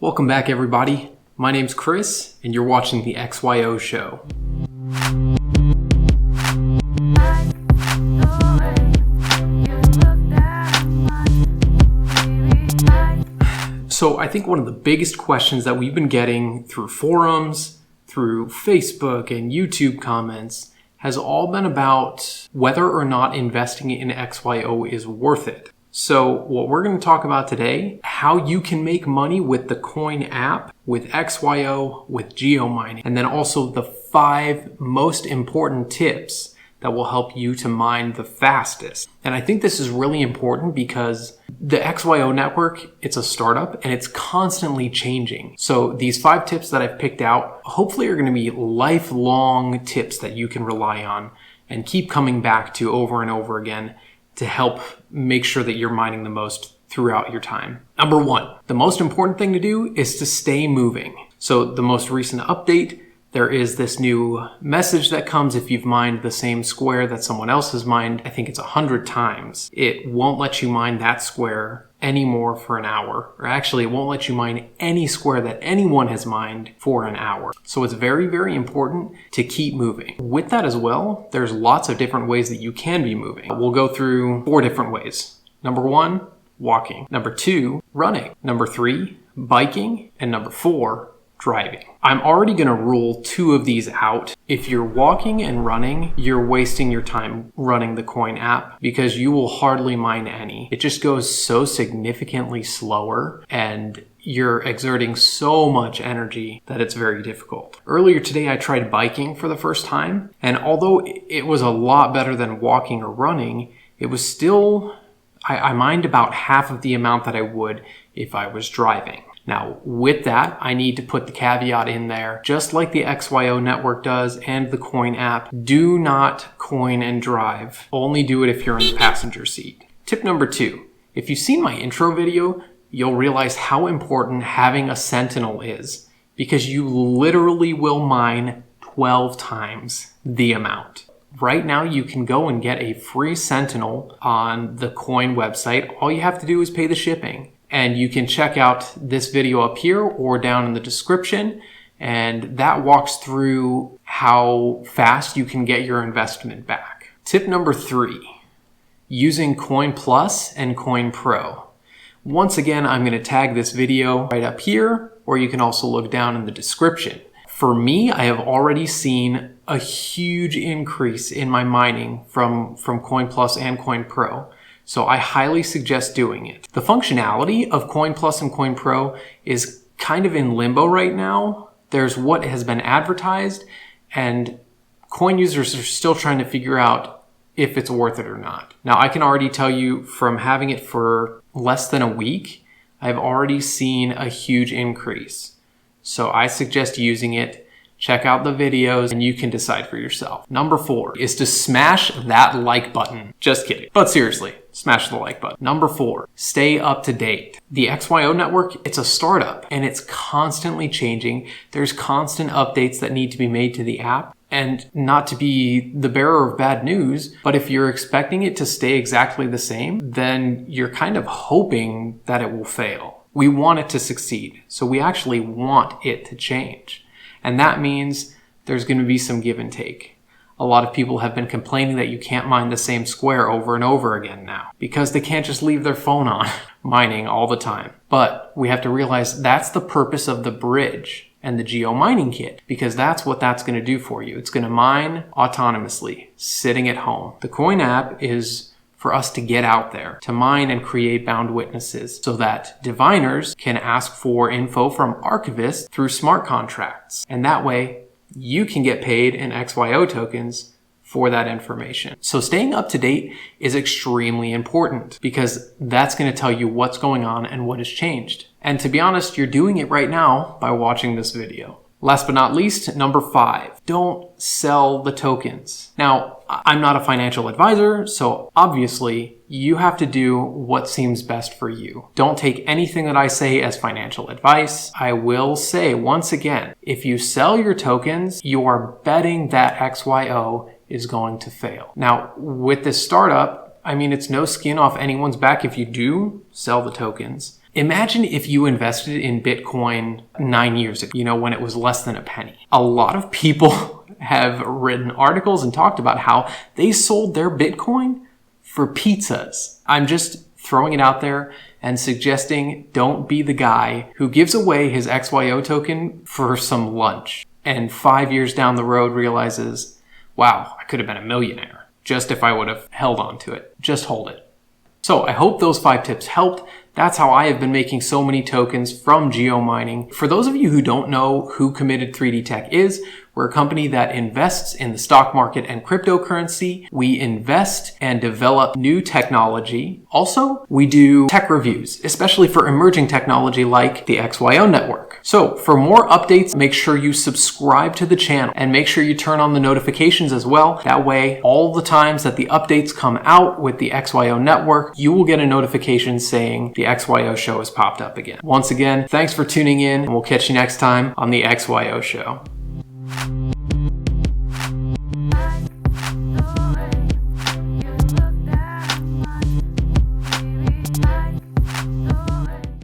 Welcome back, everybody. My name's Chris, and you're watching the XYO Show. So I think one of the biggest questions that we've been getting through forums, through Facebook and YouTube comments, has all been about whether or not investing in XYO is worth it. So what we're going to talk about today, how you can make money with the Coin app, with XYO, with Geomining, and then also the 5 most important tips that will help you to mine the fastest. And I think this is really important because the XYO network, it's a startup and it's constantly changing. So these 5 tips that I've picked out, hopefully are going to be lifelong tips that you can rely on and keep coming back to over and over again to help make sure that you're mining the most throughout your time. Number 1, the most important thing to do is to stay moving. So the most recent update, there is this new message that comes if you've mined the same square that someone else has mined. I think it's 100 times. It won't let you mine that square anymore for an hour. Or actually, it won't let you mine any square that anyone has mined for an hour. So it's very, very important to keep moving. With that as well, there's lots of different ways that you can be moving. We'll go through 4 different ways. Number 1, walking. Number 2, running. Number 3, biking. And number 4, driving. I'm already going to rule 2 of these out. If you're walking and running, you're wasting your time running the Coin app because you will hardly mine any. It just goes so significantly slower and you're exerting so much energy that it's very difficult. Earlier today, I tried biking for the first time, and although it was a lot better than walking or running, it was still, I mined about half of the amount that I would if I was driving. Now, with that, I need to put the caveat in there, just like the XYO network does and the Coin app, do not coin and drive. Only do it if you're in the passenger seat. Tip number 2, if you've seen my intro video, you'll realize how important having a Sentinel is because you literally will mine 12 times the amount. Right now, you can go and get a free Sentinel on the Coin website. All you have to do is pay the shipping. And you can check out this video up here or down in the description. And that walks through how fast you can get your investment back. Tip number 3, using Coin Plus and Coin Pro. Once again, I'm going to tag this video right up here, or you can also look down in the description. For me, I have already seen a huge increase in my mining from Coin Plus and Coin Pro. So I highly suggest doing it. The functionality of Coin Plus and Coin Pro is kind of in limbo right now. There's what has been advertised, and coin users are still trying to figure out if it's worth it or not. Now, I can already tell you from having it for less than a week, I've already seen a huge increase. So I suggest using it. Check out the videos and you can decide for yourself. Number 4 is to smash that like button. Just kidding. But seriously, smash the like button. Number 4, stay up to date. The XYO network, it's a startup and it's constantly changing. There's constant updates that need to be made to the app. And not to be the bearer of bad news, but if you're expecting it to stay exactly the same, then you're kind of hoping that it will fail. We want it to succeed. So we actually want it to change. And that means there's going to be some give and take. A lot of people have been complaining that you can't mine the same square over and over again now because they can't just leave their phone on mining all the time. But we have to realize that's the purpose of the bridge and the Geomining kit because that's what that's going to do for you. It's going to mine autonomously, sitting at home. The Coin app is for us to get out there, to mine and create bound witnesses so that diviners can ask for info from archivists through smart contracts. And that way, you can get paid in XYO tokens for that information. So staying up to date is extremely important because that's going to tell you what's going on and what has changed. And to be honest, you're doing it right now by watching this video. Last but not least, number 5, don't sell the tokens. Now, I'm not a financial advisor, so obviously you have to do what seems best for you. Don't take anything that I say as financial advice. I will say once again, if you sell your tokens, you are betting that XYO is going to fail. Now, with this startup, I mean, it's no skin off anyone's back if you do sell the tokens. Imagine if you invested in Bitcoin 9 years ago, when it was less than a penny. A lot of people have written articles and talked about how they sold their Bitcoin for pizzas. I'm just throwing it out there and suggesting don't be the guy who gives away his XYO token for some lunch and 5 years down the road realizes, wow, I could have been a millionaire just if I would have held on to it. Just hold it. So I hope those 5 tips helped. That's how I have been making so many tokens from Geomining. For those of you who don't know who Committed 3D Tech is, we're a company that invests in the stock market and cryptocurrency. We invest and develop new technology. Also, we do tech reviews, especially for emerging technology like the XYO network. So for more updates, make sure you subscribe to the channel and make sure you turn on the notifications as well. That way, all the times that the updates come out with the XYO network, you will get a notification saying the XYO show has popped up again. Once again, thanks for tuning in, and we'll catch you next time on the XYO show.